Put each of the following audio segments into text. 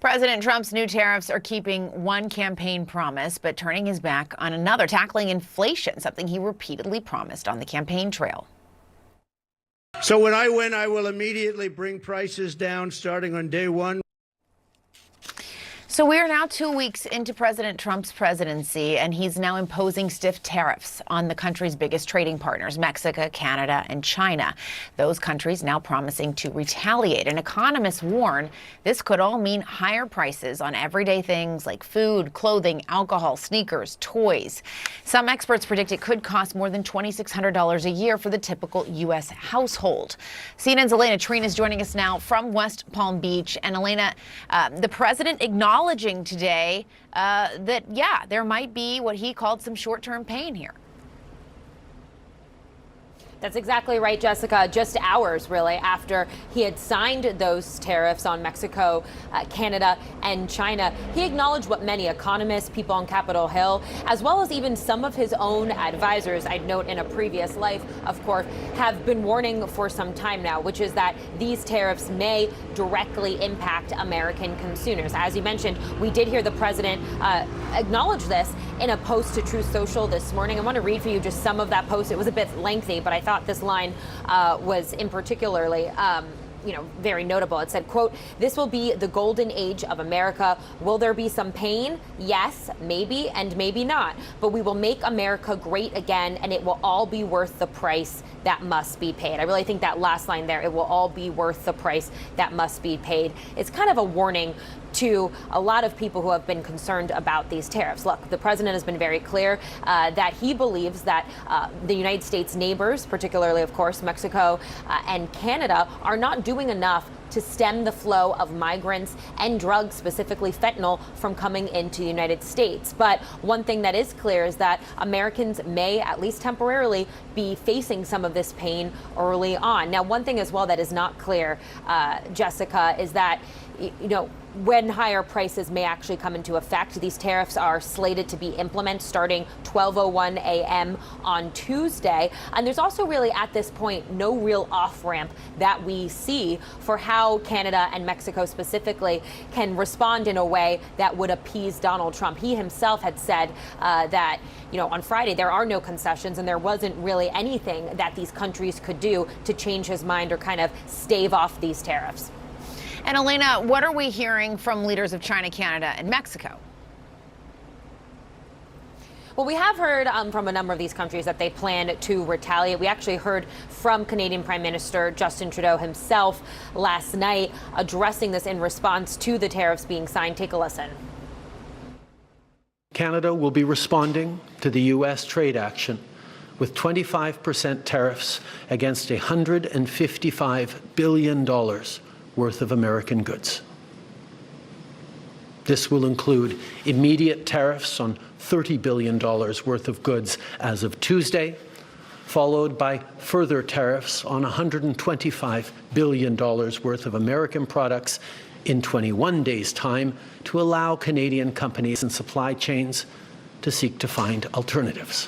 President Trump's new tariffs are keeping one campaign promise, but turning his back on another, tackling inflation, something he repeatedly promised on the campaign trail. So when I win, I will immediately bring prices down starting on day one. So we are now 2 weeks into President Trump's presidency, and he's now imposing stiff tariffs on the country's biggest trading partners, Mexico, Canada, and China. Those countries now promising to retaliate. And economists warn this could all mean higher prices on everyday things like food, clothing, alcohol, sneakers, toys. Some experts predict it could cost more than $2,600 a year for the typical U.S. household. CNN's Alayna Treene is joining us now from West Palm Beach. And Alayna, the president acknowledging today that, yeah, there might be what he called some short-term pain here. That's exactly right, Jessica. Just hours, really, after he had signed those tariffs on Mexico, Canada, and China, he acknowledged what many economists, people on Capitol Hill, as well as even some of his own advisors, I'd note in a previous life, of course, have been warning for some time now, which is that these tariffs may directly impact American consumers. As you mentioned, we did hear the president acknowledge this in a post to Truth Social this morning. I want to read for you just some of that post. It was a bit lengthy, but I thought this line was in particularly very notable. It said, quote, "This will be the golden age of America. Will there be some pain? Yes, maybe, and maybe not. But we will make America great again, and it will all be worth the price that must be paid." I really think that last line there, it will all be worth the price that must be paid. It's kind of a warning to a lot of people who have been concerned about these tariffs. Look, the president has been very clear that he believes that the United States neighbors, particularly, of course, Mexico and Canada, are not doing enough to stem the flow of migrants and drugs, specifically fentanyl, from coming into the United States. But one thing that is clear is that Americans may, at least temporarily, be facing some of this pain early on. Now, one thing as well that is not clear, Jessica, is that, when higher prices may actually come into effect. These tariffs are slated to be implemented starting 12:01 a.m. on Tuesday. And there's also really, at this point, no real off-ramp that we see for how Canada and Mexico specifically can respond in a way that would appease Donald Trump. He himself had said that, on Friday, there are no concessions and there wasn't really anything that these countries could do to change his mind or kind of stave off these tariffs. And Alayna, what are we hearing from leaders of China, Canada, and Mexico? Well, we have heard from a number of these countries that they plan to retaliate. We actually heard from Canadian Prime Minister Justin Trudeau himself last night addressing this in response to the tariffs being signed. Take a listen. Canada will be responding to the U.S. trade action with 25% tariffs against $155 billion worth of American goods. This will include immediate tariffs on $30 billion worth of goods as of Tuesday, followed by further tariffs on $125 billion worth of American products in 21 days' time to allow Canadian companies and supply chains to seek to find alternatives.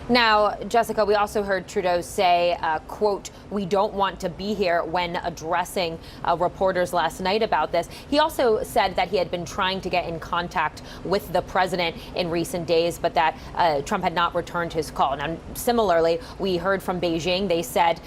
Now, Jessica, we also heard Trudeau say, quote, "We don't want to be here," when addressing reporters last night about this. He also said that he had been trying to get in contact with the president in recent days, but that Trump had not returned his call. Now, similarly, we heard from Beijing. They said,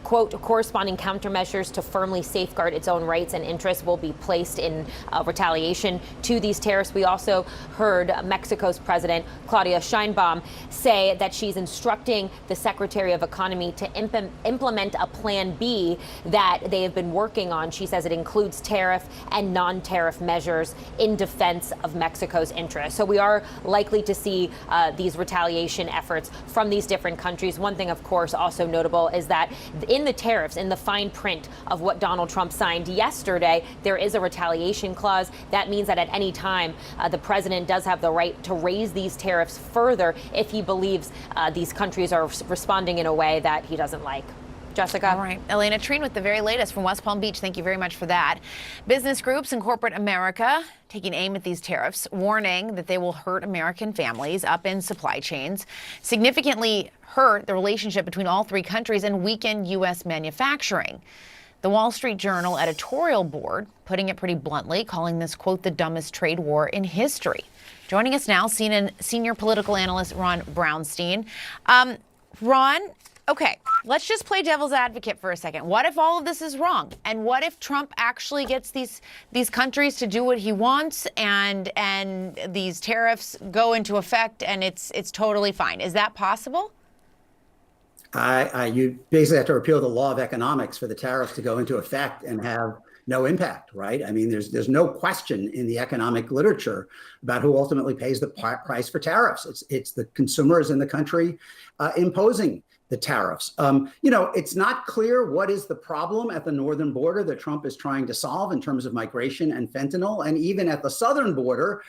quote, "Corresponding countermeasures to firmly safeguard its own rights and interests will be placed in retaliation to these tariffs." We also heard Mexico's president, Claudia Sheinbaum, say that she's instructing the Secretary of Economy to implement a Plan B that they have been working on. She says it includes tariff and non-tariff measures in defense of Mexico's interests. So we are likely to see these retaliation efforts from these different countries. One thing, of course, also notable is that in the tariffs, in the fine print of what Donald Trump signed yesterday, there is a retaliation clause. That means that at any time, the president does have the right to raise these tariffs further if he believes these countries are responding in a way that he doesn't like. Jessica. All right. Alayna Treene with the very latest from West Palm Beach. Thank you very much for that. Business groups in corporate America taking aim at these tariffs, warning that they will hurt American families up in supply chains, significantly hurt the relationship between all three countries, and weaken U.S. manufacturing. The Wall Street Journal editorial board putting it pretty bluntly, calling this, quote, the dumbest trade war in history. Joining us now, senior political analyst Ron Brownstein. Ron, okay, let's just play devil's advocate for a second. What if all of this is wrong? And what if Trump actually gets these countries to do what he wants and these tariffs go into effect and it's totally fine? Is that possible? You basically have to repeal the law of economics for the tariffs to go into effect and have no impact, right? I mean, there's no question in the economic literature about who ultimately pays the price for tariffs. It's the consumers in the country imposing the tariffs. It's not clear what is the problem at the northern border that Trump is trying to solve in terms of migration and fentanyl. And even at the southern border,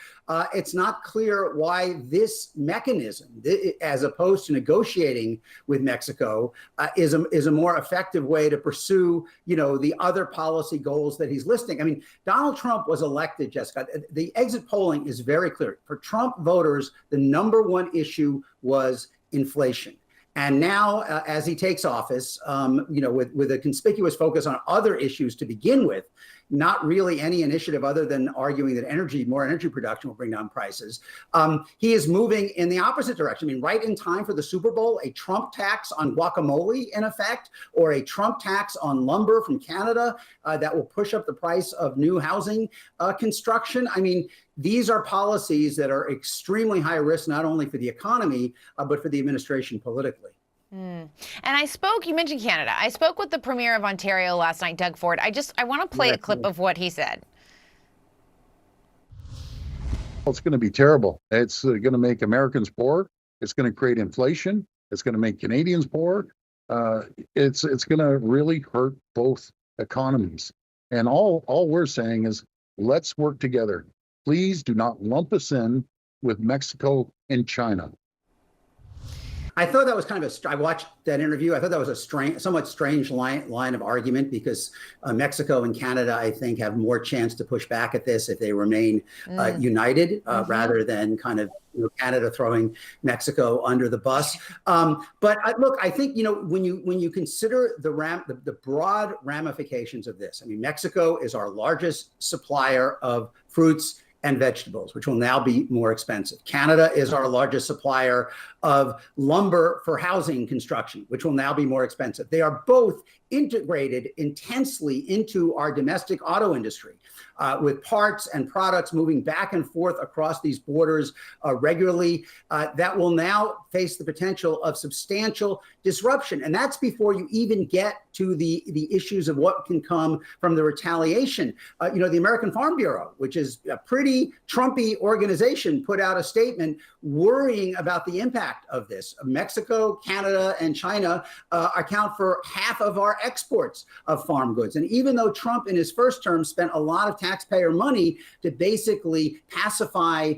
it's not clear why this mechanism, as opposed to negotiating with Mexico, is a more effective way to pursue, the other policy goals that he's listing. I mean, Donald Trump was elected, Jessica. The exit polling is very clear. For Trump voters, the number one issue was inflation. And now, as he takes office, with a conspicuous focus on other issues to begin with, not really any initiative other than arguing that more energy production will bring down prices. He is moving in the opposite direction. I mean, right in time for the Super Bowl, a Trump tax on guacamole, in effect, or a Trump tax on lumber from Canada that will push up the price of new housing construction. I mean, these are policies that are extremely high risk, not only for the economy, but for the administration politically. And you mentioned Canada. I spoke with the Premier of Ontario last night, Doug Ford. I want to play a clip of what he said. Well, it's going to be terrible. It's going to make Americans poor. It's going to create inflation. It's going to make Canadians poor. It's going to really hurt both economies. And all we're saying is, let's work together. Please do not lump us in with Mexico and China. I thought that was kind of I watched that interview. I thought that was a somewhat strange line of argument because Mexico and Canada, I think, have more chance to push back at this if they remain united rather than kind of Canada throwing Mexico under the bus. But look, I think, when you consider the broad ramifications of this, I mean, Mexico is our largest supplier of fruits and vegetables, which will now be more expensive. Canada is our largest supplier of lumber for housing construction, which will now be more expensive. They are both integrated intensely into our domestic auto industry, with parts and products moving back and forth across these borders regularly, that will now face the potential of substantial disruption. And that's before you even get to the issues of what can come from the retaliation. The American Farm Bureau, which is a pretty Trumpy organization, put out a statement worrying about the impact of this. Mexico, Canada, and China account for half of our exports of farm goods. And even though Trump in his first term spent a lot of taxpayer money to basically pacify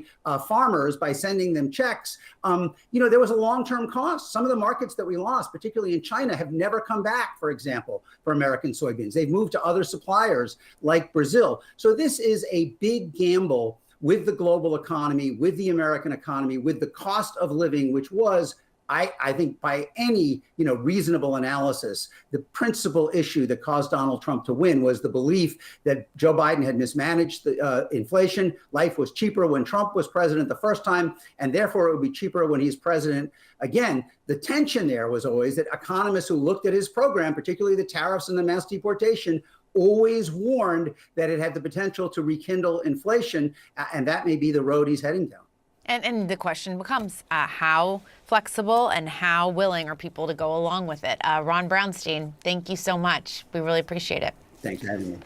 farmers by sending them checks, there was a long-term cost. Some of the markets that we lost, particularly in China, have never come back, for example, for American soybeans. They've moved to other suppliers like Brazil. So this is a big gamble with the global economy, with the American economy, with the cost of living, which was, I think, by any reasonable analysis, the principal issue that caused Donald Trump to win was the belief that Joe Biden had mismanaged the inflation. Life was cheaper when Trump was president the first time, and therefore it would be cheaper when he's president again. The tension there was always that economists who looked at his program, particularly the tariffs and the mass deportation, always warned that it had the potential to rekindle inflation, and that may be the road he's heading down. And the question becomes, how flexible and how willing are people to go along with it? Ron Brownstein, thank you so much. We really appreciate it. Thanks for having me.